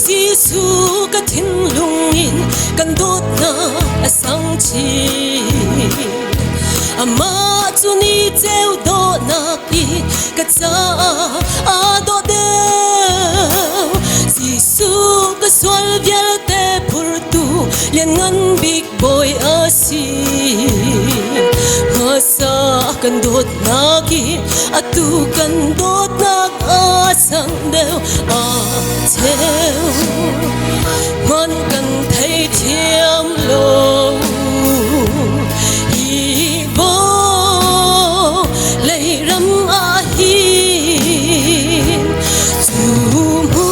Giêsu ka thin lungin kan dot na asang chi ama chu ni cheu do na ki ka cha a do de Giêsu ka swal vial te phur tu lian ngan big boy asi sa kan dot na ki atu kan dot na asang deu a theo ngon cần thấy thiêm lâu hi vô lấy râm a hin dù mu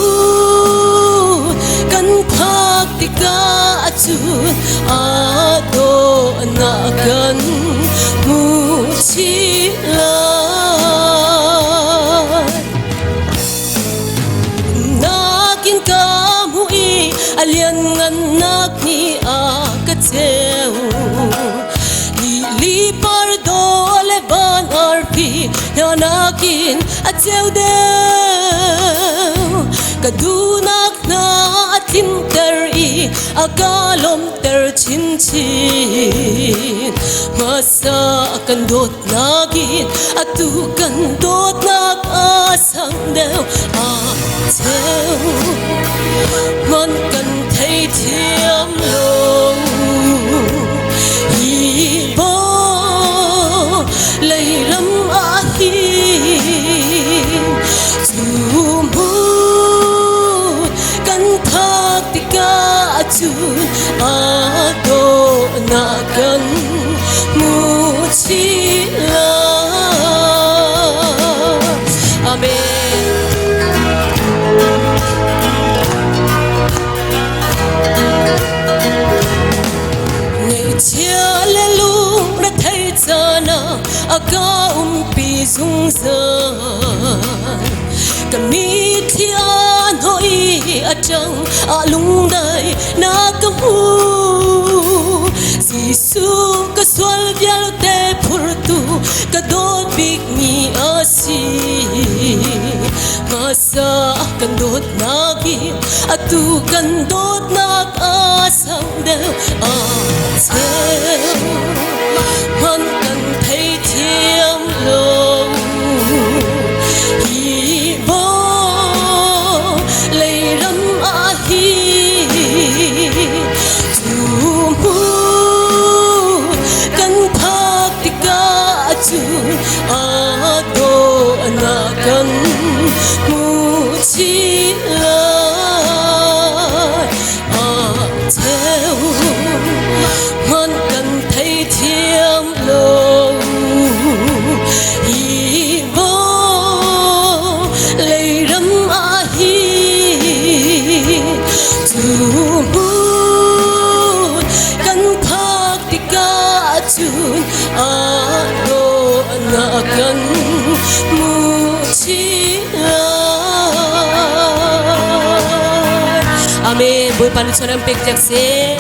cần thác thì cả chun a do na cần mu chi la alian ngan nak ni a ka cheu li par do le ban arpi na nakin a cheu de ka du nak na atin ter I a kalom ter chin chin masa kan dot nagin atu kan dot nak asang deu a cheu ngon cần thấy thiêm lâu hi vô lấy lắm a hin dù mu cần thác thì cả chun a do na cần mu chi la amen. Chia lên lung đã thấy cha na a ca pi dung giờ cả mi thiên hoi a trăng a lung đây na ca hu Giêsu ca swal vial te phur tu ca dot big mi asi masa kan dot nagi atu kan dot nak asang deu a theo ngon cần thấy thiêm lâu hi vô lấy râm a hin dù mu cần thác thì cả chun a do na cần mu chi la a theo ngon cần thấy thiêm lâu hi vô lấy râm a hin dù mu cần thác thì cả chun a do na cần mu chi la amen. Boy panuchan ang pekjak se